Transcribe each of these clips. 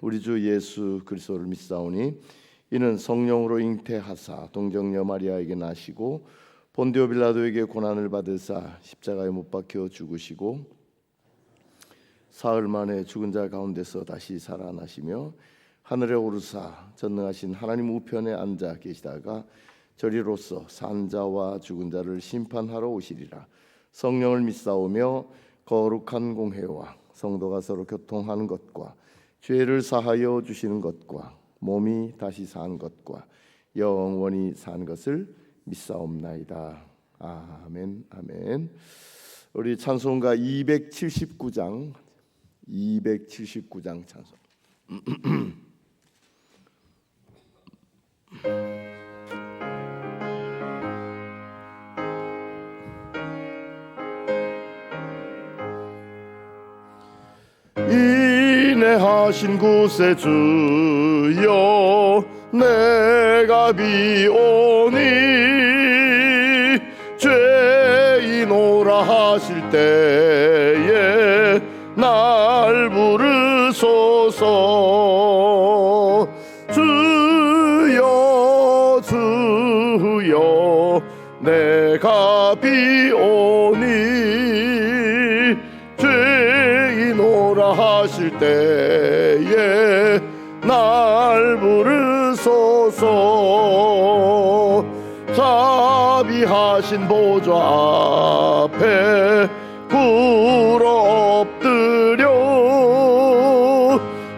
우리 주 예수 그리스도를 믿사오니 이는 성령으로 잉태하사 동정녀 마리아에게 나시고 본디오 빌라도에게 고난을 받으사 십자가에 못 박혀 죽으시고 사흘 만에 죽은 자 가운데서 다시 살아나시며 하늘에 오르사 전능하신 하나님 우편에 앉아 계시다가 저리로서 산 자와 죽은 자를 심판하러 오시리라. 성령을 믿사오며 거룩한 공회와 성도가 서로 교통하는 것과 죄를 사하여 주시는 것과 몸이 다시 사는 것과 영원히 사는 것을 믿사옵나이다. 아멘. 아멘. 우리 찬송가 279장 찬송. 인내하신 구세 주여 내가 비오니 죄인오라 하실 때에 날 부르소서. 주여 주여 내가 비오니 죄인오라 하실 때에 날 부르소서. 자비하신 보좌 앞에 굴어 엎드려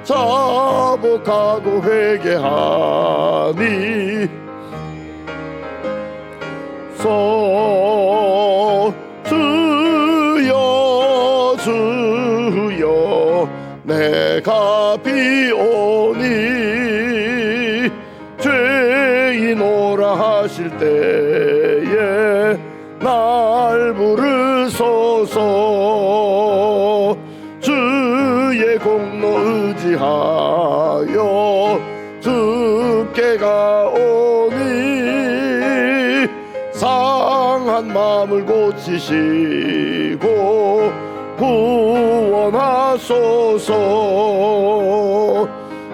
자복하고 회개하니 주여 주여 내가 비오니 죄인오라 하실 때에 날 부르소서. 주의 공로 의지하여 주께 가오니 상한 마음을 고치시고 구원하소서.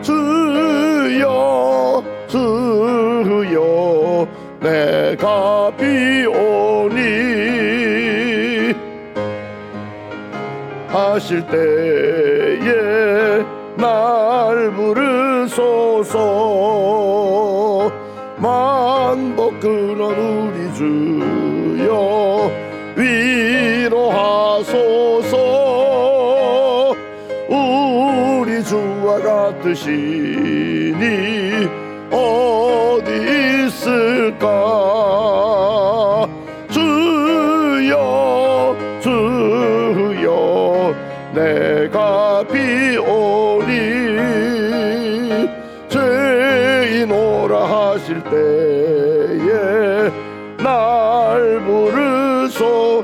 주여 주여 내가 비오니 하실 때에 날 부르소서. 만복 근원 우리 주여 위로하소서. 우리 주와 같으시니 어디 있을까. 주여 주여 내가 비오니 죄인오라 하실 때에 날 부르소서.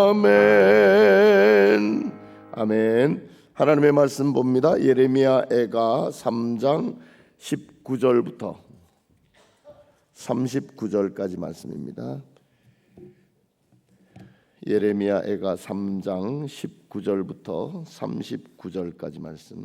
아멘. 아멘. 하나님의 말씀 봅니다. 예레미야 애가 3장 19절부터 39절까지 말씀입니다. 예레미야 애가 3장 19절부터 39절까지 말씀.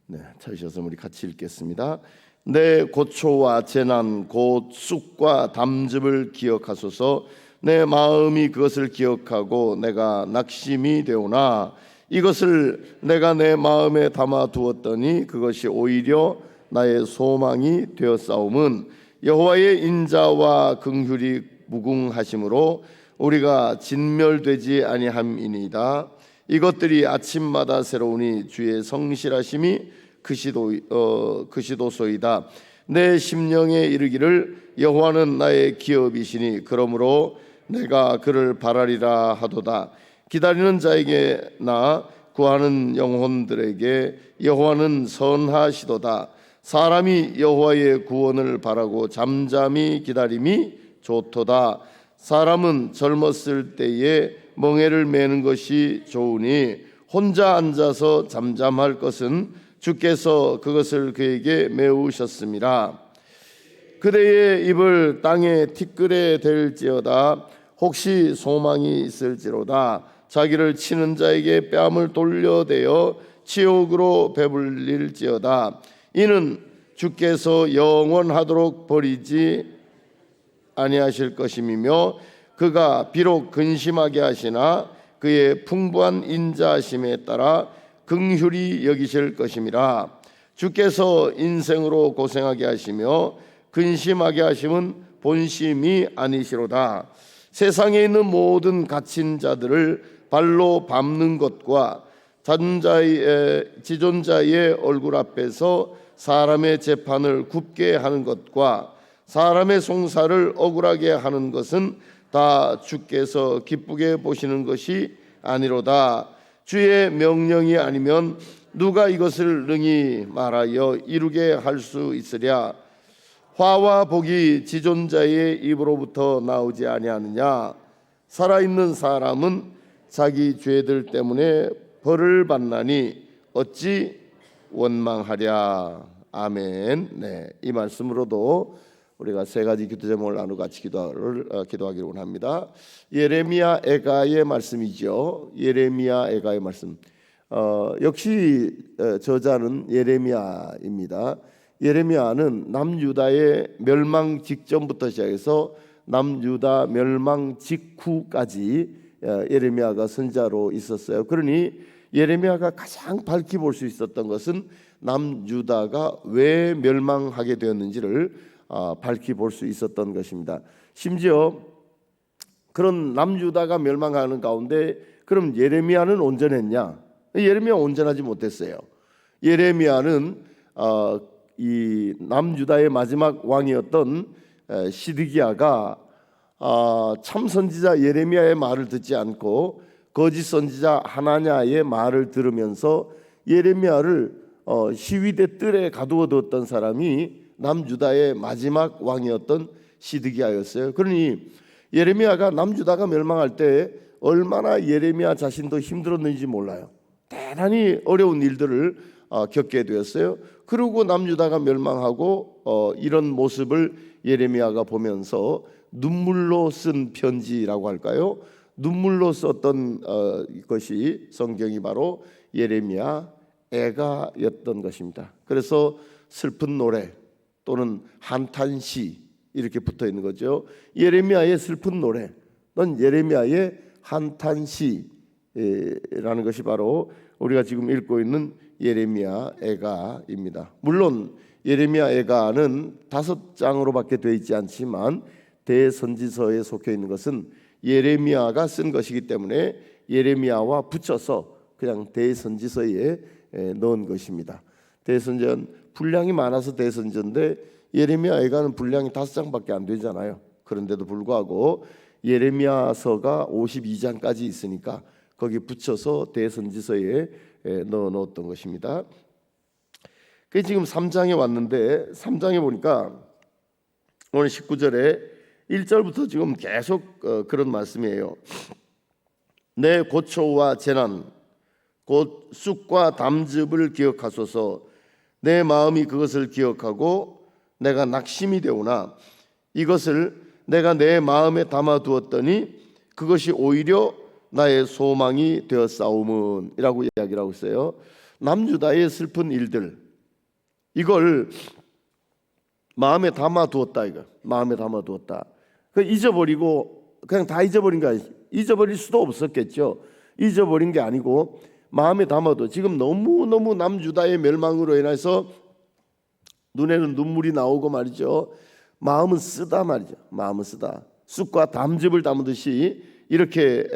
네, 찾으셔서 우리 같이 읽겠습니다. 내 고초와 재난 곧 쑥과 담즙을 기억하소서. 내 마음이 그것을 기억하고 내가 낙심이 되오나 이것을 내가 내 마음에 담아 두었더니 그것이 오히려 나의 소망이 되었사옴은 여호와의 인자와 긍휼이 무궁하심으로 우리가 진멸되지 아니함이니이다. 이것들이 아침마다 새로우니 주의 성실하심이 그시도소이다. 내 심령에 이르기를 여호와는 나의 기업이시니 그러므로 내가 그를 바라리라 하도다. 기다리는 자에게나 구하는 영혼들에게 여호와는 선하시도다. 사람이 여호와의 구원을 바라고 잠잠히 기다림이 좋도다. 사람은 젊었을 때에 멍에를 매는 것이 좋으니 혼자 앉아서 잠잠할 것은 주께서 그것을 그에게 메우셨음이라. 그대의 입을 땅에 티끌에 댈지어다. 혹시 소망이 있을지로다. 자기를 치는 자에게 뺨을 돌려대어 지옥으로 배불릴지어다. 이는 주께서 영원하도록 버리지 아니하실 것임이며 그가 비록 근심하게 하시나 그의 풍부한 인자하심에 따라 긍휼히 여기실 것임이라. 주께서 인생으로 고생하게 하시며 근심하게 하심은 본심이 아니시로다. 세상에 있는 모든 갇힌 자들을 발로 밟는 것과 지존자의 얼굴 앞에서 사람의 재판을 굽게 하는 것과 사람의 송사를 억울하게 하는 것은 다 주께서 기쁘게 보시는 것이 아니로다. 주의 명령이 아니면 누가 이것을 능히 말하여 이루게 할 수 있으랴. 화와 복이 지존자의 입으로부터 나오지 아니하느냐. 살아있는 사람은 자기 죄들 때문에 벌을 받나니 어찌 원망하랴. 아멘. 네, 이 말씀으로도 우리가 세 가지 기도 제목을 나누고 같이 기도하기를 원합니다. 예레미야 애가의 말씀이죠. 예레미야 애가의 말씀. 역시 저자는 예레미야입니다. 예레미야는 남유다의 멸망 직전부터 시작해서 남유다 멸망 직후까지 예레미야가 선지자로 있었어요. 그러니 예레미야가 가장 밝히 볼 수 있었던 것은 남유다가 왜 멸망하게 되었는지를 밝히 볼 수 있었던 것입니다. 심지어 그런 남유다가 멸망하는 가운데 그럼 예레미야는 온전했냐? 예레미야 온전하지 못했어요. 예레미야는 이 남유다의 마지막 왕이었던 시드기야가 참 선지자 예레미야의 말을 듣지 않고 거짓 선지자 하나냐의 말을 들으면서 예레미야를 시위대 뜰에 가두어뒀던 사람이 남유다의 마지막 왕이었던 시드기야였어요. 그러니 예레미야가 남유다가 멸망할 때 얼마나 예레미야 자신도 힘들었는지 몰라요. 대단히 어려운 일들을 겪게 되었어요. 그리고 남유다가 멸망하고 이런 모습을 예레미야가 보면서 눈물로 쓴 편지라고 할까요? 눈물로 썼던 것이 성경이 바로 예레미야 애가였던 것입니다. 그래서 슬픈 노래 또는 한탄시 이렇게 붙어 있는 거죠. 예레미야의 슬픈 노래, 넌 예레미야의 한탄시라는 것이 바로 우리가 지금 읽고 있는 예레미야 애가입니다. 물론 예레미야 애가는 5장으로밖에 되어 있지 않지만 대선지서에 속해 있는 것은 예레미야가 쓴 것이기 때문에 예레미야와 붙여서 그냥 대선지서에 넣은 것입니다. 대선전 분량이 많아서 대선전인데 예레미야 애가는 분량이 5장밖에 안 되잖아요. 그런데도 불구하고 예레미야서가 52장까지 있으니까 거기 붙여서 대선지서에 넣어 놓았던 것입니다. 그 지금 3장에 왔는데 3장에 보니까 오늘 19절에 1절부터 지금 계속 그런 말씀이에요. 내 고초와 재난 곧 쑥과 담즙을 기억하소서. 내 마음이 그것을 기억하고 내가 낙심이 되오나 이것을 내가 내 마음에 담아두었더니 그것이 오히려 나의 소망이 되었사오문 이라고 이야기를 하고 있어요. 남유다의 슬픈 일들 이걸 마음에 담아두었다. 이거 마음에 담아두었다. 그 잊어버리고 그냥 다 잊어버린 거 아니지. 잊어버릴 수도 없었겠죠. 잊어버린 게 아니고 마음에 담아도 지금 너무너무 남유다의 멸망으로 인해서 눈에는 눈물이 나오고 말이죠. 마음은 쓰다 말이죠. 마음은 쓰다. 쑥과 담즙을 담듯이 이렇게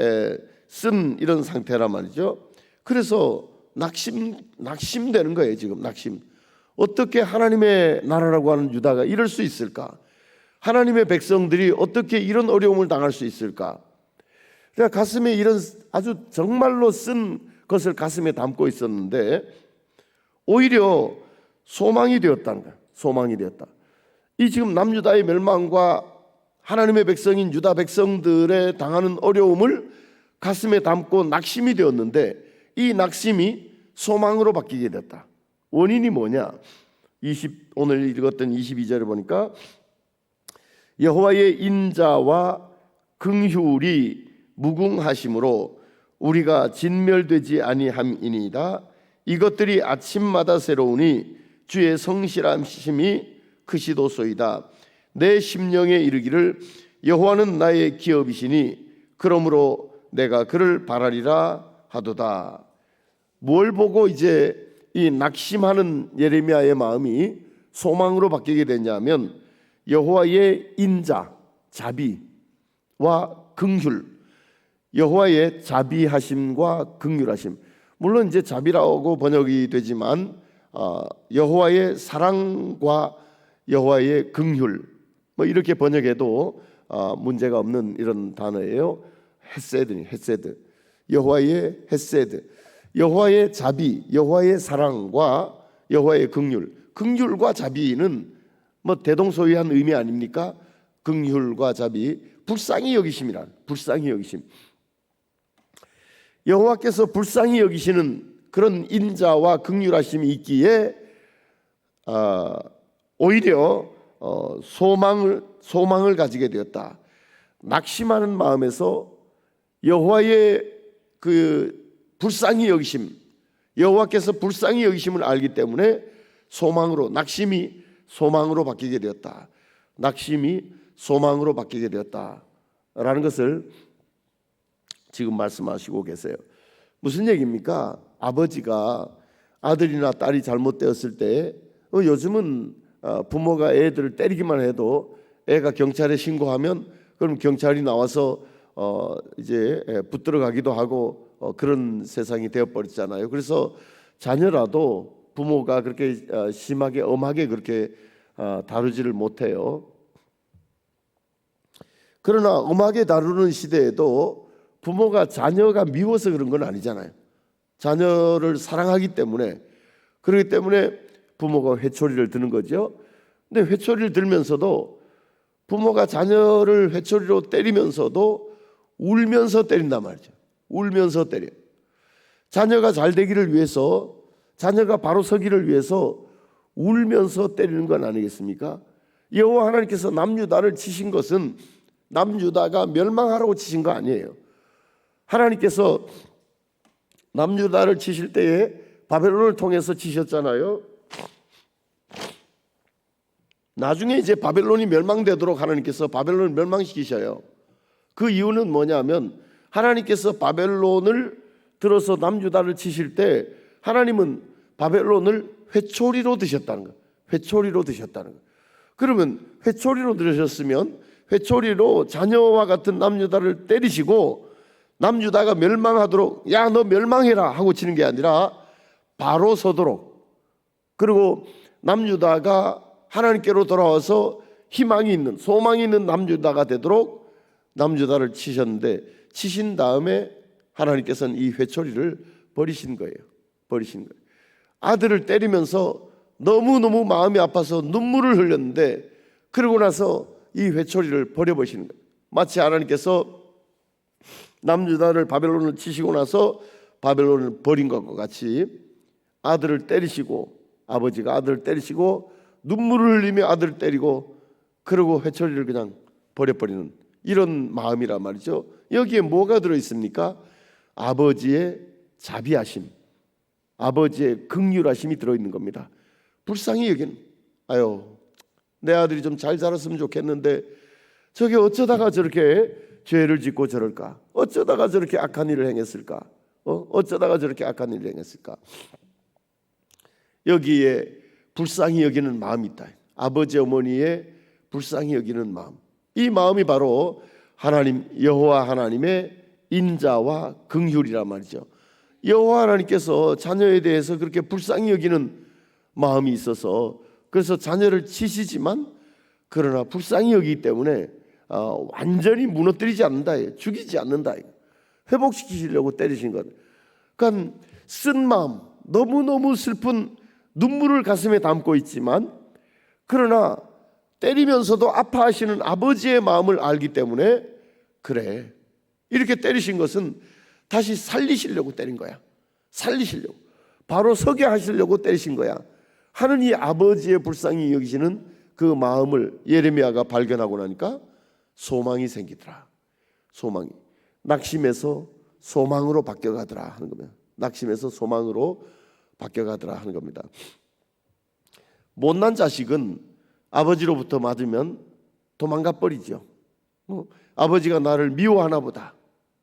쓴 이런 상태란 말이죠. 그래서 낙심되는 거예요. 지금 낙심. 어떻게 하나님의 나라라고 하는 유다가 이럴 수 있을까? 하나님의 백성들이 어떻게 이런 어려움을 당할 수 있을까? 그러니까 가슴에 이런 아주 정말로 쓴 것을 가슴에 담고 있었는데 오히려 소망이 되었다는 거야. 소망이 되었다. 이 지금 남유다의 멸망과 하나님의 백성인 유다 백성들의 당하는 어려움을 가슴에 담고 낙심이 되었는데 이 낙심이 소망으로 바뀌게 됐다. 원인이 뭐냐? 오늘 읽었던 22절에 보니까 여호와의 인자와 긍휼이 무궁하심으로 우리가 진멸되지 아니함이니이다. 이것들이 아침마다 새로우니 주의 성실하심이 크시도소이다. 내 심령에 이르기를 여호와는 나의 기업이시니 그러므로 내가 그를 바라리라 하도다. 뭘 보고 이제 이 낙심하는 예레미야의 마음이 소망으로 바뀌게 되냐면 여호와의 인자, 자비와 긍휼, 여호와의 자비하심과 긍휼하심. 물론 이제 자비라고 번역이 되지만 여호와의 사랑과 여호와의 긍휼 뭐 이렇게 번역해도 문제가 없는 이런 단어예요. 헤세드. 여호와의 헤세드, 여호와의 자비, 여호와의 사랑과 여호와의 긍휼과 자비는 뭐 대동소이한 의미 아닙니까? 긍휼과 자비, 불쌍히 여기심이란, 불쌍히 여기심. 여호와께서 불쌍히 여기시는 그런 인자와 긍휼하심이 있기에 오히려 소망을 가지게 되었다. 낙심하는 마음에서 여호와의 그 불쌍히 여기심, 여호와께서 불쌍히 여기심을 알기 때문에 낙심이 소망으로 바뀌게 되었다. 낙심이 소망으로 바뀌게 되었다라는 것을 지금 말씀하시고 계세요. 무슨 얘기입니까? 아버지가 아들이나 딸이 잘못되었을 때 요즘은 부모가 애들을 때리기만 해도 애가 경찰에 신고하면 그럼 경찰이 나와서 이제 붙들어 가기도 하고 그런 세상이 되어버렸잖아요. 그래서 자녀라도 부모가 그렇게 심하게 엄하게 그렇게 다루지를 못해요. 그러나 엄하게 다루는 시대에도 부모가 자녀가 미워서 그런 건 아니잖아요. 자녀를 사랑하기 때문에, 그렇기 때문에 부모가 회초리를 드는 거죠. 근데 회초리를 들면서도 부모가 자녀를 회초리로 때리면서도 울면서 때린단 말이죠. 울면서 때려. 자녀가 잘 되기를 위해서, 자녀가 바로 서기를 위해서 울면서 때리는 건 아니겠습니까? 여호와 하나님께서 남유다를 치신 것은 남유다가 멸망하라고 치신 거 아니에요. 하나님께서 남유다를 치실 때에 바벨론을 통해서 치셨잖아요. 나중에 이제 바벨론이 멸망되도록 하나님께서 바벨론을 멸망시키셔요. 그 이유는 뭐냐면 하나님께서 바벨론을 들어서 남유다를 치실 때 하나님은 바벨론을 회초리로 드셨다는 거예요. 회초리로 드셨다는 거예요. 그러면 회초리로 들으셨으면 회초리로 자녀와 같은 남유다를 때리시고 남유다가 멸망하도록 야 너 멸망해라 하고 치는 게 아니라 바로 서도록, 그리고 남유다가 하나님께로 돌아와서 희망이 있는, 소망이 있는 남유다가 되도록 남유다를 치셨는데, 치신 다음에 하나님께서는 이 회초리를 버리신 거예요. 아들을 때리면서 너무너무 마음이 아파서 눈물을 흘렸는데 그러고 나서 이 회초리를 버려버리시는 거예요. 마치 하나님께서 남유다를 바벨론을 치시고 나서 바벨론을 버린 것과 같이 아들을 때리시고, 아버지가 아들을 때리시고 눈물을 흘리며 아들을 때리고 그러고 회초리를 그냥 버려버리는 이런 마음이란 말이죠. 여기에 뭐가 들어있습니까? 아버지의 자비하심, 아버지의 긍휼하심이 들어있는 겁니다. 불쌍히 여기는, 아유 내 아들이 좀 잘 자랐으면 좋겠는데 저게 어쩌다가 저렇게 죄를 짓고 저럴까? 어쩌다가 저렇게 악한 일을 행했을까? 어쩌다가 저렇게 악한 일을 행했을까? 여기에 불쌍히 여기는 마음이 있다. 아버지 어머니의 불쌍히 여기는 마음. 이 마음이 바로 하나님, 여호와 하나님의 인자와 긍휼이란 말이죠. 여호와 하나님께서 자녀에 대해서 그렇게 불쌍히 여기는 마음이 있어서, 그래서 자녀를 치시지만 그러나 불쌍히 여기기 때문에 완전히 무너뜨리지 않는다, 죽이지 않는다, 회복시키시려고 때리신 것. 그러니까 쓴 마음, 너무너무 슬픈 눈물을 가슴에 담고 있지만 그러나 때리면서도 아파하시는 아버지의 마음을 알기 때문에, 그래 이렇게 때리신 것은 다시 살리시려고 때린 거야. 살리시려고, 바로 서게 하시려고 때리신 거야 하는 이 아버지의 불쌍히 여기시는 그 마음을 예레미야가 발견하고 나니까 소망이 생기더라. 소망이. 낙심에서 소망으로 바뀌어가더라 하는 겁니다. 낙심에서 소망으로 바뀌어가더라 하는 겁니다. 못난 자식은 아버지로부터 맞으면 도망가 버리죠. 아버지가 나를 미워하나 보다,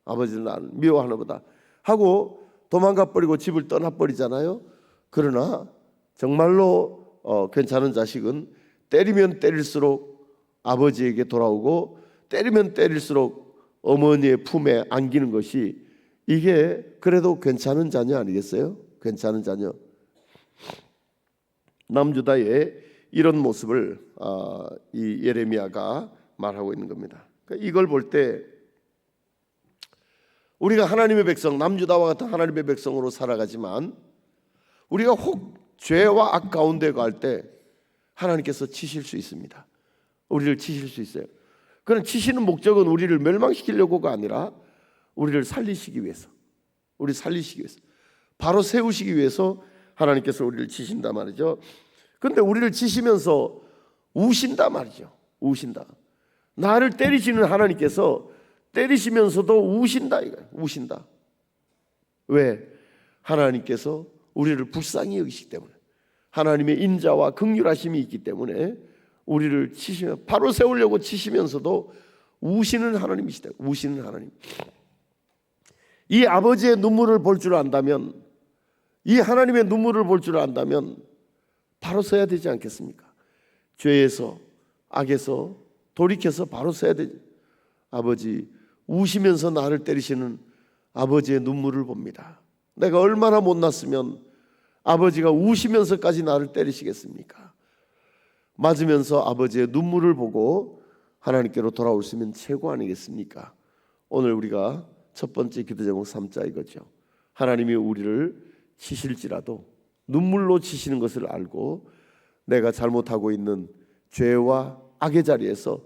아버지는 나를 미워하나 보다 하고 도망가 버리고 집을 떠나 버리잖아요. 그러나 정말로 괜찮은 자식은 때리면 때릴수록 아버지에게 돌아오고 때리면 때릴수록 어머니의 품에 안기는 것이, 이게 그래도 괜찮은 자녀 아니겠어요? 괜찮은 자녀. 남유다의 이런 모습을 이 예레미야가 말하고 있는 겁니다. 이걸 볼 때 우리가 하나님의 백성, 남유다와 같은 하나님의 백성으로 살아가지만 우리가 혹 죄와 악 가운데 갈 때 하나님께서 치실 수 있습니다. 우리를 치실 수 있어요. 그런 치시는 목적은 우리를 멸망시키려고가 아니라 우리를 살리시기 위해서, 우리 살리시기 위해서, 바로 세우시기 위해서 하나님께서 우리를 치신다 말이죠. 그런데 우리를 치시면서 우신다 말이죠. 우신다. 나를 때리시는 하나님께서 때리시면서도 우신다 이거예요. 우신다. 왜? 하나님께서 우리를 불쌍히 여기시기 때문에, 하나님의 인자와 긍휼하심이 있기 때문에 우리를 치시면, 바로 세우려고 치시면서도 우시는 하나님이시다. 우시는 하나님. 이 아버지의 눈물을 볼 줄 안다면, 이 하나님의 눈물을 볼 줄 안다면 바로 서야 되지 않겠습니까? 죄에서, 악에서 돌이켜서 바로 서야 되지. 아버지, 우시면서 나를 때리시는 아버지의 눈물을 봅니다. 내가 얼마나 못났으면 아버지가 우시면서까지 나를 때리시겠습니까? 맞으면서 아버지의 눈물을 보고 하나님께로 돌아올 수 있으면 최고 아니겠습니까? 오늘 우리가 첫 번째 기도 제목 3자 이거죠. 하나님이 우리를 치실지라도 눈물로 치시는 것을 알고 내가 잘못하고 있는 죄와 악의 자리에서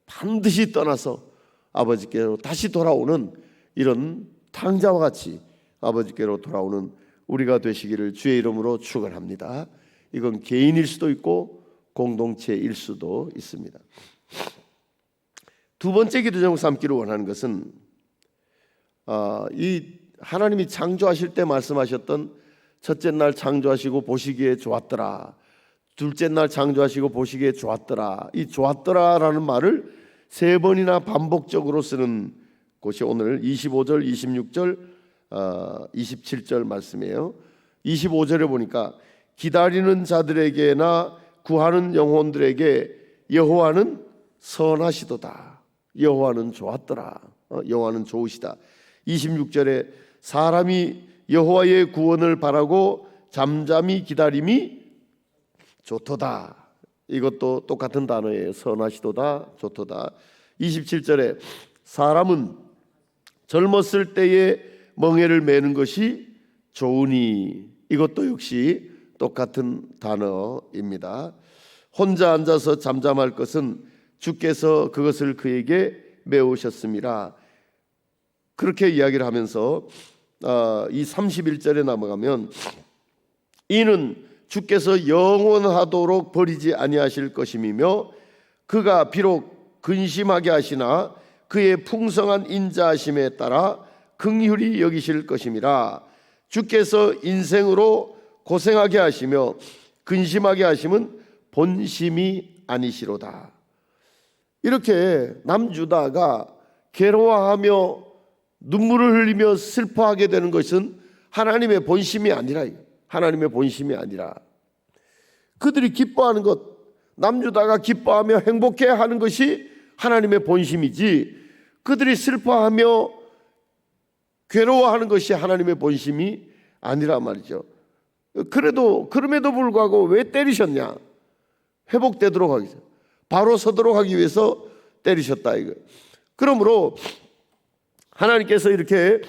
반드시 떠나서 아버지께로 다시 돌아오는, 이런 탕자와 같이 아버지께로 돌아오는 우리가 되시기를 주의 이름으로 축원합니다. 이건 개인일 수도 있고 공동체일 수도 있습니다. 두 번째 기도 제목 삼기를 원하는 것은 이 하나님이 창조하실 때 말씀하셨던 첫째 날 창조하시고 보시기에 좋았더라, 둘째 날 창조하시고 보시기에 좋았더라, 이 좋았더라라는 말을 세 번이나 반복적으로 쓰는 곳이 오늘 25절, 26절, 27절 말씀이에요. 25절에 보니까 기다리는 자들에게나 구하는 영혼들에게 여호와는 선하시도다, 여호와는 좋았더라, 여호와는 좋으시다. 26절에 사람이 여호와의 구원을 바라고 잠잠히 기다림이 좋도다, 이것도 똑같은 단어예요. 선하시도다, 좋도다. 27절에 사람은 젊었을 때에 멍에를 매는 것이 좋으니, 이것도 역시 똑같은 단어입니다. 혼자 앉아서 잠잠할 것은 주께서 그것을 그에게 메우셨습니다. 그렇게 이야기를 하면서 이 31절에 넘어가면 이는 주께서 영원하도록 버리지 아니하실 것임이며 그가 비록 근심하게 하시나 그의 풍성한 인자하심에 따라 긍휼히 여기실 것임이라. 주께서 인생으로 고생하게 하시며 근심하게 하심은 본심이 아니시로다. 이렇게 남유다가 괴로워하며 눈물을 흘리며 슬퍼하게 되는 것은 하나님의 본심이 아니라, 하나님의 본심이 아니라 그들이 기뻐하는 것, 남유다가 기뻐하며 행복해하는 것이 하나님의 본심이지, 그들이 슬퍼하며 괴로워하는 것이 하나님의 본심이 아니라 말이죠. 그럼에도 불구하고 왜 때리셨냐? 회복되도록 하기 위해서, 바로 서도록 하기 위해서 때리셨다 이거. 그러므로 하나님께서 이렇게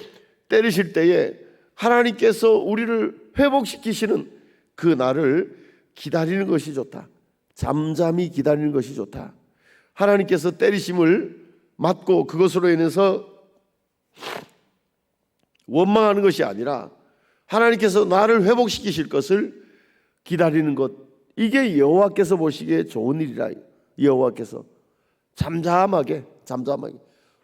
때리실 때에 하나님께서 우리를 회복시키시는 그 날을 기다리는 것이 좋다. 잠잠히 기다리는 것이 좋다. 하나님께서 때리심을 맞고 그것으로 인해서 원망하는 것이 아니라 하나님께서 나를 회복시키실 것을 기다리는 것, 이게 여호와께서 보시기에 좋은 일이라. 여호와께서 잠잠하게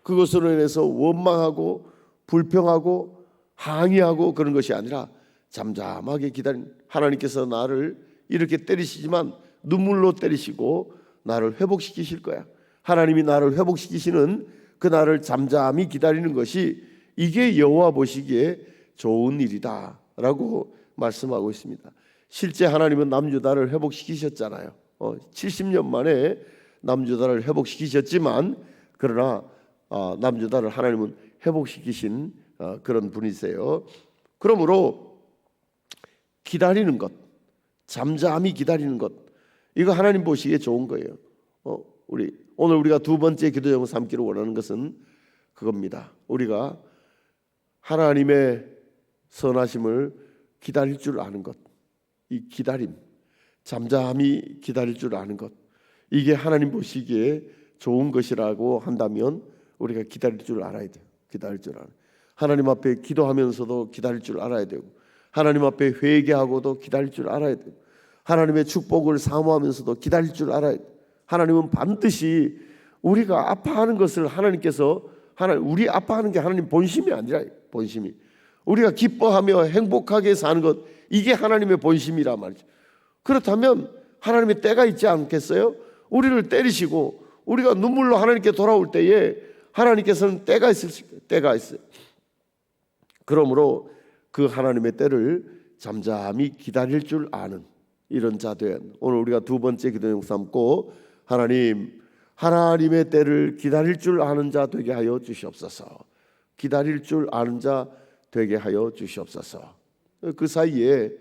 그것으로 인해서 원망하고 불평하고 항의하고 그런 것이 아니라 잠잠하게 기다린, 하나님께서 나를 이렇게 때리시지만 눈물로 때리시고 나를 회복시키실 거야. 하나님이 나를 회복시키시는 그날을 잠잠히 기다리는 것이 이게 여호와 보시기에 좋은 일이다라고 말씀하고 있습니다. 실제 하나님은 남유다를 회복시키셨잖아요. 70년 만에 남유다를 회복시키셨지만 그러나 남유다를 하나님은 회복시키신 그런 분이세요. 그러므로 기다리는 것, 잠잠히 기다리는 것, 이거 하나님 보시기에 좋은 거예요. 오늘 우리가 두 번째 기도 제목 삼기로 원하는 것은 그겁니다. 우리가 하나님의 선하심을 기다릴 줄 아는 것, 이 기다림, 잠잠히 기다릴 줄 아는 것, 이게 하나님 보시기에 좋은 것이라고 한다면 우리가 기다릴 줄 알아야 돼요. 기다릴 줄 알아요. 하나님 앞에 기도하면서도 기다릴 줄 알아야 되고, 하나님 앞에 회개하고도 기다릴 줄 알아야 돼요. 하나님의 축복을 사모하면서도 기다릴 줄 알아야 돼요. 하나님은 반드시 우리가 아파하는 것을 하나님께서 우리 아파하는 게 하나님 본심이 아니라, 본심이 우리가 기뻐하며 행복하게 사는 것, 이게 하나님의 본심이라 말이죠. 그렇다면 하나님의 때가 있지 않겠어요? 우리를 때리시고 우리가 눈물로 하나님께 돌아올 때에 하나님께서는 때가 있어요. 그러므로 그 하나님의 때를 잠잠히 기다릴 줄 아는 이런 자된, 오늘 우리가 두 번째 기도 제목 삼고 하나님의 때를 기다릴 줄 아는 자 되게 하여 주시옵소서. 기다릴 줄 아는 자 되게 하여 주시옵소서. 그 사이에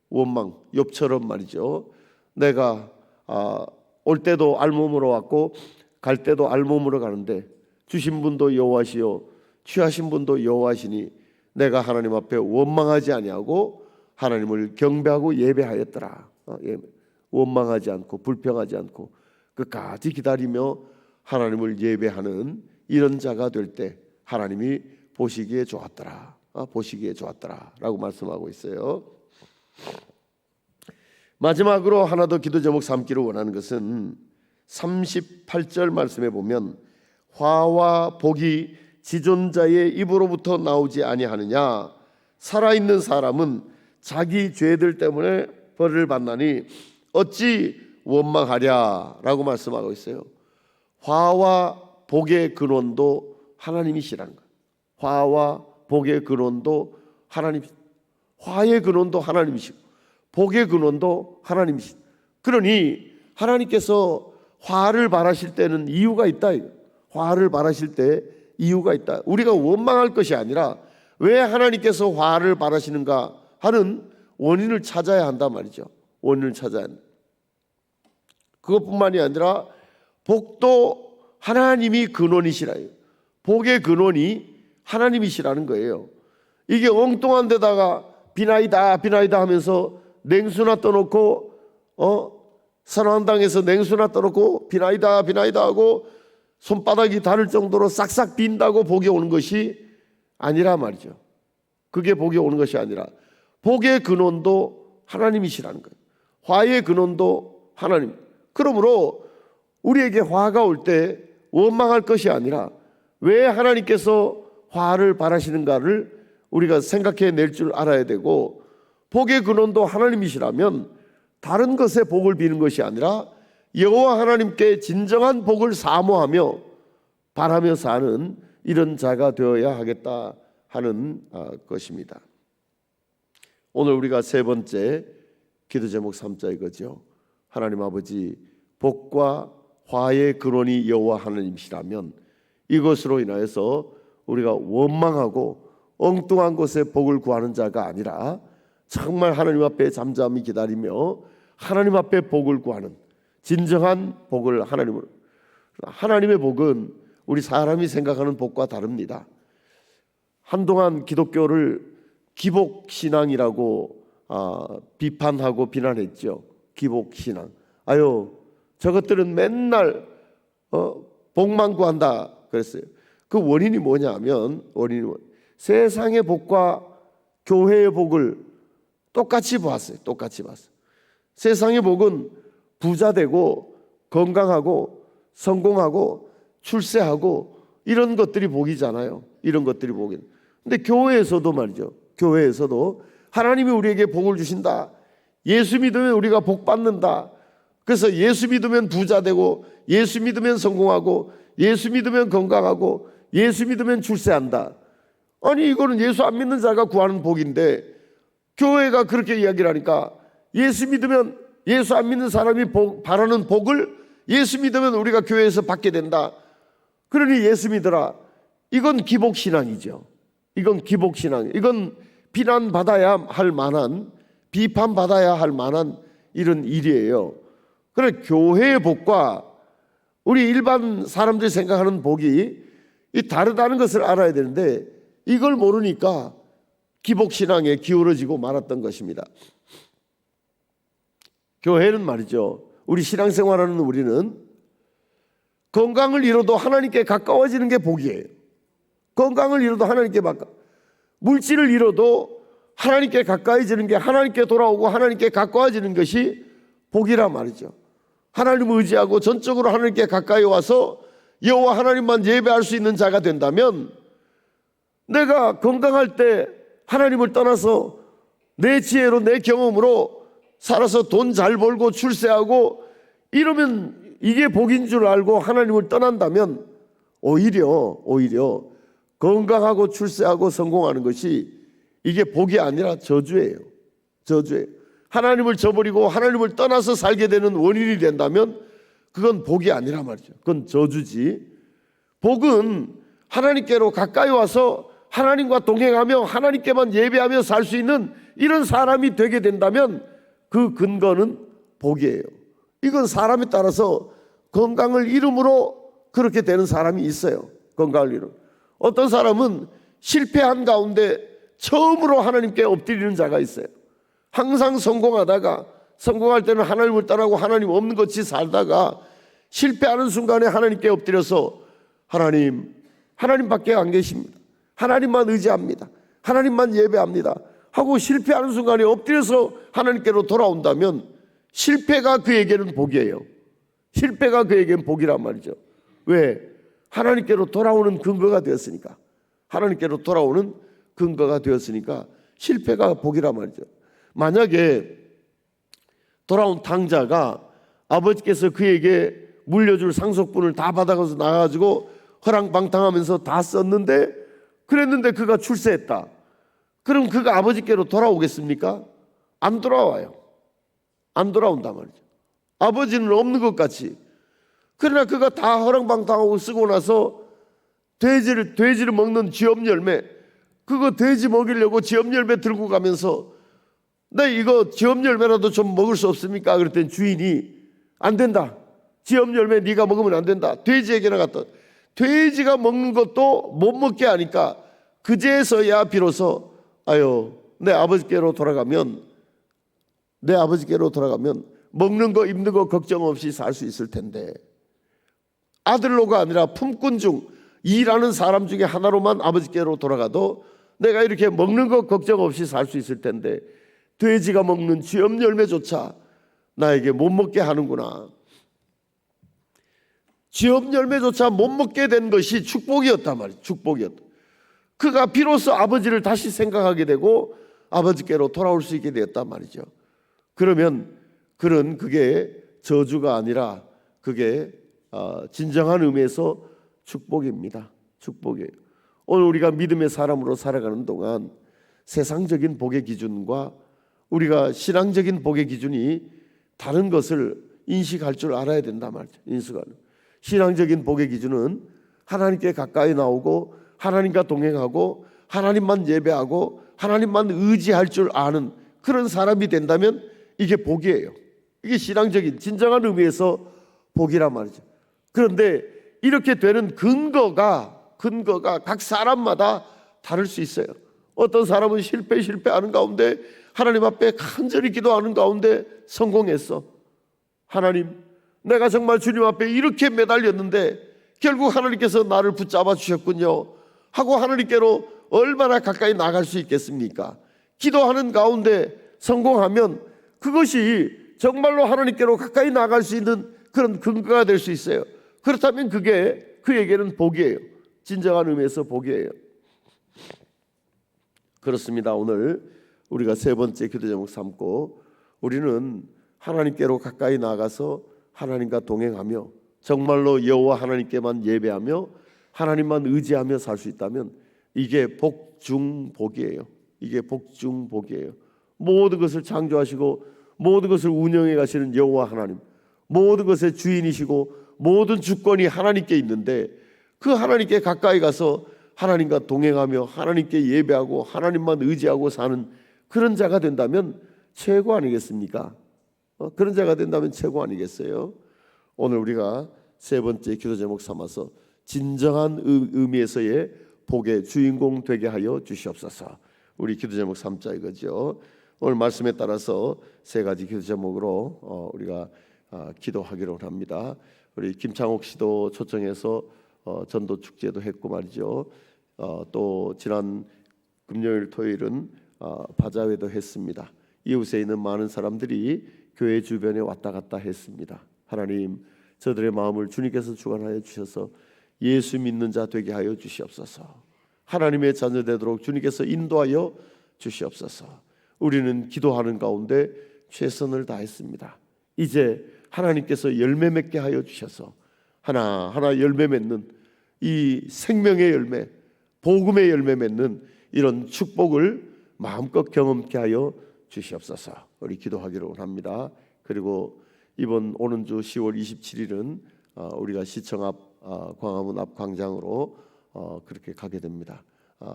원망, 욥처럼 말이죠. 내가 올 때도 알몸으로 왔고 갈 때도 알몸으로 가는데 주신 분도 여호와시요 취하신 분도 여호와시니 내가 하나님 앞에 원망하지 아니하고 하나님을 경배하고 예배하였더라. 원망하지 않고 불평하지 않고 끝까지 기다리며 하나님을 예배하는 이런 자가 될 때 하나님이 보시기에 좋았더라. 보시기에 좋았더라 라고 말씀하고 있어요. 마지막으로 하나 더 기도 제목 삼기를 원하는 것은 38절 말씀에 보면 화와 복이 지존자의 입으로부터 나오지 아니하느냐, 살아있는 사람은 자기 죄들 때문에 벌을 받나니 어찌 원망하랴 라고 말씀하고 있어요. 화와 복의 근원도 하나님이시라는 거예요. 화와 복의 근원도 하나님, 화의 근원도 하나님이시고 복의 근원도 하나님이시고, 그러니 하나님께서 화를 바라실 때는 이유가 있다. 화를 바라실 때 이유가 있다. 우리가 원망할 것이 아니라 왜 하나님께서 화를 바라시는가 하는 원인을 찾아야 한단 말이죠. 원인을 찾아야 한다. 그것뿐만이 아니라 복도 하나님이 근원이시라. 복의 근원이 하나님이시라는 거예요. 이게 엉뚱한 데다가 비나이다 비나이다 하면서 냉수나 떠놓고 선왕당에서 냉수나 떠놓고 비나이다 비나이다 하고 손바닥이 닳을 정도로 싹싹 빈다고 복이 오는 것이 아니라 말이죠. 그게 복이 오는 것이 아니라 복의 근원도 하나님이시라는 거예요. 화의 근원도 하나님. 그러므로 우리에게 화가 올 때 원망할 것이 아니라 왜 하나님께서 화를 바라시는가를 우리가 생각해 낼 줄 알아야 되고, 복의 근원도 하나님이시라면 다른 것에 복을 비는 것이 아니라 여호와 하나님께 진정한 복을 사모하며 바라며 사는 이런 자가 되어야 하겠다 하는 것입니다. 오늘 우리가 세 번째 기도 제목 3자 이거죠. 하나님 아버지, 복과 화의 근원이 여호와 하나님이시라면 이것으로 인하여서 우리가 원망하고 엉뚱한 곳에 복을 구하는 자가 아니라 정말 하나님 앞에 잠잠히 기다리며 하나님 앞에 복을 구하는 진정한 복을 하나님으로. 하나님의 복은 우리 사람이 생각하는 복과 다릅니다. 한동안 기독교를 기복신앙이라고 비판하고 비난했죠. 기복신앙. 아유, 저것들은 맨날 복만 구한다 그랬어요. 그 원인이 뭐냐면, 세상의 복과 교회의 복을 똑같이 보았어요. 똑같이 봤어요. 세상의 복은 부자 되고 건강하고 성공하고 출세하고 이런 것들이 복이잖아요. 이런 것들이 복이. 근데 교회에서도 말이죠. 교회에서도 하나님이 우리에게 복을 주신다. 예수 믿으면 우리가 복 받는다. 그래서 예수 믿으면 부자 되고, 예수 믿으면 성공하고, 예수 믿으면 건강하고, 예수 믿으면 출세한다. 아니, 이거는 예수 안 믿는 자가 구하는 복인데 교회가 그렇게 이야기를 하니까, 예수 믿으면, 예수 안 믿는 사람이 바라는 복을 예수 믿으면 우리가 교회에서 받게 된다. 그러니 예수 믿어라. 이건 기복신앙이죠. 이건 기복신앙. 이건 비난받아야 할 만한, 비판받아야 할 만한 이런 일이에요. 그래, 교회의 복과 우리 일반 사람들이 생각하는 복이 이 다르다는 것을 알아야 되는데, 이걸 모르니까 기복신앙에 기울어지고 말았던 것입니다. 교회는 말이죠, 우리 신앙생활하는 우리는 건강을 잃어도 하나님께 가까워지는 게 복이에요. 건강을 잃어도 하나님께 물질을 잃어도 하나님께 가까워지는 게, 하나님께 돌아오고 하나님께 가까워지는 것이 복이란 말이죠. 하나님을 의지하고 전적으로 하나님께 가까이 와서 여호와 하나님만 예배할 수 있는 자가 된다면, 내가 건강할 때 하나님을 떠나서 내 지혜로 내 경험으로 살아서 돈 잘 벌고 출세하고 이러면 이게 복인 줄 알고 하나님을 떠난다면, 오히려 건강하고 출세하고 성공하는 것이 이게 복이 아니라 저주예요. 저주예요. 하나님을 저버리고 하나님을 떠나서 살게 되는 원인이 된다면 그건 복이 아니라 말이죠. 그건 저주지. 복은 하나님께로 가까이 와서 하나님과 동행하며 하나님께만 예배하며 살 수 있는 이런 사람이 되게 된다면 그 근거는 복이에요. 이건 사람에 따라서 건강을 잃음으로 그렇게 되는 사람이 있어요. 건강을 잃음. 어떤 사람은 실패한 가운데 처음으로 하나님께 엎드리는 자가 있어요. 항상 성공하다가, 성공할 때는 하나님을 떠나고 하나님 없는 것 같이 살다가 실패하는 순간에 하나님께 엎드려서, 하나님밖에 안 계십니다. 하나님만 의지합니다. 하나님만 예배합니다 하고 실패하는 순간에 엎드려서 하나님께로 돌아온다면 실패가 그에게는 복이에요. 실패가 그에게는 복이란 말이죠. 왜? 하나님께로 돌아오는 근거가 되었으니까. 하나님께로 돌아오는 근거가 되었으니까 실패가 복이란 말이죠. 만약에 돌아온 탕자가 아버지께서 그에게 물려줄 상속분을 다 받아가서 나가지고 허랑방탕하면서 다 썼는데, 그랬는데 그가 출세했다. 그럼 그가 아버지께로 돌아오겠습니까? 안 돌아와요. 안 돌아온단 말이죠. 아버지는 없는 것 같이. 그러나 그가 다 허랑방탕하고 쓰고 나서 돼지를 먹는 쥐엄 열매, 그거 돼지 먹이려고 쥐엄 열매 들고 가면서, 네, 이거 쥐엄 열매라도 좀 먹을 수 없습니까? 그랬더니 주인이 안 된다. 쥐엄 열매 네가 먹으면 안 된다. 돼지에게나 갖다. 돼지가 먹는 것도 못 먹게 하니까 그제서야 비로소 내 아버지께로 돌아가면 먹는 거 입는 거 걱정 없이 살 수 있을 텐데, 아들로가 아니라 품꾼 중 일하는 사람 중에 하나로만 아버지께로 돌아가도 내가 이렇게 먹는 거 걱정 없이 살 수 있을 텐데 돼지가 먹는 쥐엄 열매조차 나에게 못 먹게 하는구나. 쥐엄 열매조차 못 먹게 된 것이 축복이었단 말이에요. 축복이었다. 그가 비로소 아버지를 다시 생각하게 되고 아버지께로 돌아올 수 있게 되었단 말이죠. 그러면 그게 저주가 아니라 그게 진정한 의미에서 축복입니다. 축복이에요. 오늘 우리가 믿음의 사람으로 살아가는 동안 세상적인 복의 기준과 우리가 신앙적인 복의 기준이 다른 것을 인식할 줄 알아야 된단 말이죠. 인식하는. 신앙적인 복의 기준은 하나님께 가까이 나오고 하나님과 동행하고 하나님만 예배하고 하나님만 의지할 줄 아는 그런 사람이 된다면 이게 복이에요. 이게 신앙적인 진정한 의미에서 복이란 말이죠. 그런데 이렇게 되는 근거가 각 사람마다 다를 수 있어요. 어떤 사람은 실패하는 가운데 하나님 앞에 간절히 기도하는 가운데 성공했어. 하나님, 내가 정말 주님 앞에 이렇게 매달렸는데 결국 하나님께서 나를 붙잡아 주셨군요 하고 하나님께로 얼마나 가까이 나갈 수 있겠습니까? 기도하는 가운데 성공하면 그것이 정말로 하나님께로 가까이 나갈 수 있는 그런 근거가 될 수 있어요. 그렇다면 그게 그에게는 복이에요. 진정한 의미에서 복이에요. 그렇습니다. 오늘 우리가 세 번째 기도 제목 삼고 우리는 하나님께로 가까이 나아가서 하나님과 동행하며 정말로 여호와 하나님께만 예배하며 하나님만 의지하며 살 수 있다면 이게 복중복이에요. 이게 복중복이에요. 모든 것을 창조하시고 모든 것을 운영해 가시는 여호와 하나님, 모든 것의 주인이시고 모든 주권이 하나님께 있는데 그 하나님께 가까이 가서 하나님과 동행하며 하나님께 예배하고 하나님만 의지하고 사는 그런 자가 된다면 최고 아니겠습니까? 그런 자가 된다면 최고 아니겠어요? 오늘 우리가 세 번째 기도 제목 삼아서 진정한 의미에서의 복의 주인공 되게 하여 주시옵소서. 우리 기도 제목 삼자 이거죠. 오늘 말씀에 따라서 세 가지 기도 제목으로 우리가 기도하기로 합니다. 우리 김창옥 씨도 초청해서 전도 축제도 했고 말이죠. 또 지난 금요일 토요일은 바자회도 했습니다. 이웃에 있는 많은 사람들이 교회 주변에 왔다 갔다 했습니다. 하나님, 저들의 마음을 주님께서 주관하여 주셔서 예수 믿는 자 되게 하여 주시옵소서. 하나님의 자녀 되도록 주님께서 인도하여 주시옵소서. 우리는 기도하는 가운데 최선을 다했습니다. 이제 하나님께서 열매 맺게 하여 주셔서 하나하나 열매 맺는 이 생명의 열매, 복음의 열매 맺는 이런 축복을 마음껏 경험케 하여 주시옵소서. 우리 기도하기로 합니다. 그리고 이번 오는 주 10월 27일은 우리가 시청 앞 광화문 앞 광장으로 그렇게 가게 됩니다.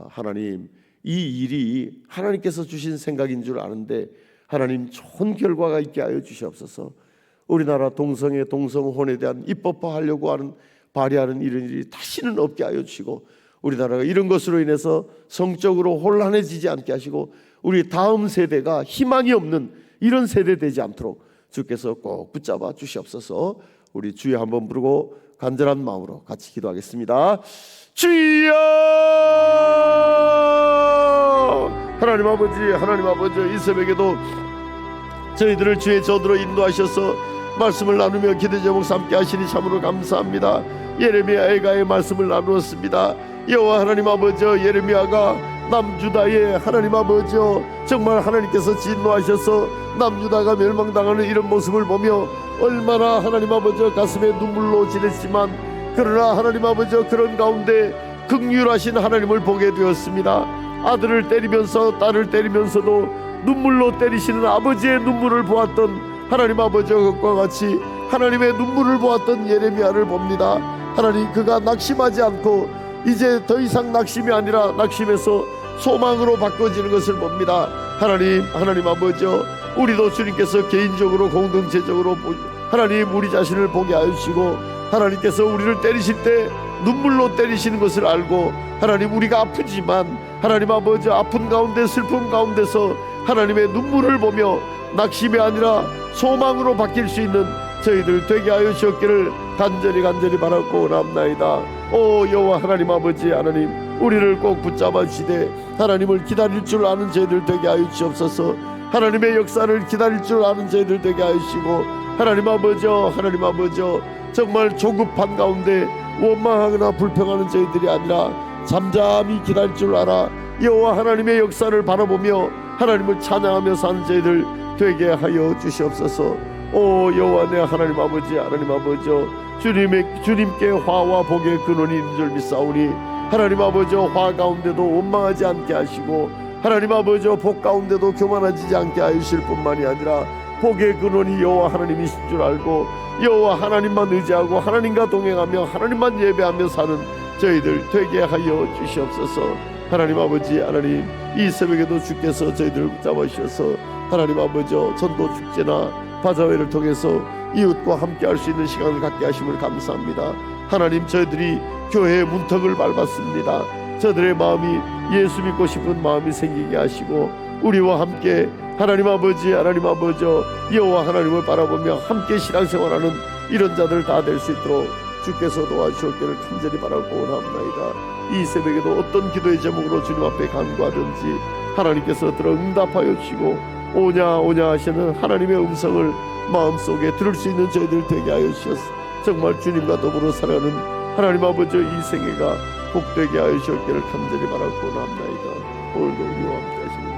하나님, 이 일이 하나님께서 주신 생각인 줄 아는데 하나님 좋은 결과가 있게 하여 주시옵소서. 우리나라 동성애 동성혼에 대한 입법화하려고 하는 발의하는 이런 일이 다시는 없게 하여 주시고 우리나라가 이런 것으로 인해서 성적으로 혼란해지지 않게 하시고 우리 다음 세대가 희망이 없는 이런 세대 되지 않도록 주께서 꼭 붙잡아 주시옵소서. 우리 주여 한번 부르고 간절한 마음으로 같이 기도하겠습니다. 주여! 하나님 아버지 이 새벽에도 저희들을 주의 전으로 인도하셔서 말씀을 나누며 기도 제목 삼게 하시니 참으로 감사합니다. 예레미야 애가의 말씀을 나누었습니다. 여호와 하나님 아버지, 예레미야가 남유다의 하나님 아버지 정말 하나님께서 진노하셔서 남유다가 멸망당하는 이런 모습을 보며 얼마나 하나님 아버지 가슴에 눈물로 지냈지만 그러나 하나님 아버지 그런 가운데 긍휼하신 하나님을 보게 되었습니다. 아들을 때리면서 딸을 때리면서도 눈물로 때리시는 아버지의 눈물을 보았던 하나님 아버지 것과 같이 하나님의 눈물을 보았던 예레미야를 봅니다. 하나님, 그가 낙심하지 않고 이제 더 이상 낙심이 아니라 낙심에서 소망으로 바꿔지는 것을 봅니다. 하나님 아버지, 우리도 주님께서 개인적으로 공동체적으로 하나님 우리 자신을 보게 하여 주시고 하나님께서 우리를 때리실 때 눈물로 때리시는 것을 알고 하나님 우리가 아프지만 하나님 아버지 아픈 가운데 슬픔 가운데서 하나님의 눈물을 보며 낙심이 아니라 소망으로 바뀔 수 있는 저희들 되게 하여 주셨기를 간절히 바라고 원합나이다. 오 여호와 하나님 아버지, 하나님 우리를 꼭 붙잡아 주시되 하나님을 기다릴 줄 아는 저희들 되게 하여 주옵소서. 하나님의 역사를 기다릴 줄 아는 저희들 되게 하여 주시고 하나님 아버지 정말 조급한 가운데 원망하거나 불평하는 저희들이 아니라 잠잠히 기다릴 줄 알아 여호와 하나님의 역사를 바라보며 하나님을 찬양하며 사는 저희들 되게 하여 주시옵소서. 오 여호와 내 하나님 아버지 주님께 화와 복의 근원이 있는 줄 믿사오니 하나님 아버지 화 가운데도 원망하지 않게 하시고 하나님 아버지 복 가운데도 교만하지 않게 하실 뿐만이 아니라 복의 근원이 여호와 하나님이신 줄 알고 여호와 하나님만 의지하고 하나님과 동행하며 하나님만 예배하며 사는 저희들 되게 하여 주시옵소서. 하나님 아버지, 하나님 이 새벽에도 주께서 저희들을 붙잡아 주셔서 하나님 아버지 전도 축제나 바자회를 통해서 이웃과 함께 할 수 있는 시간을 갖게 하심을 감사합니다. 하나님, 저희들이 교회의 문턱을 밟았습니다. 저들의 마음이 예수 믿고 싶은 마음이 생기게 하시고 우리와 함께 하나님 아버지 여호와 하나님을 바라보며 함께 신앙생활하는 이런 자들 다 될 수 있도록 주께서 도와주셨기를 간절히 바라고 원합나이다. 이 새벽에도 어떤 기도의 제목으로 주님 앞에 간구하든지 하나님께서 들어 응답하여 주시고 오냐 하시는 하나님의 음성을 마음속에 들을 수 있는 저희들 되게 하여 주셔서 정말 주님과 더불어 살아가는 하나님 아버지 이 생애가 복되게 하여 주옵기를 간절히 바라고 나옵나이다. 오늘도 우리와 함께 하시는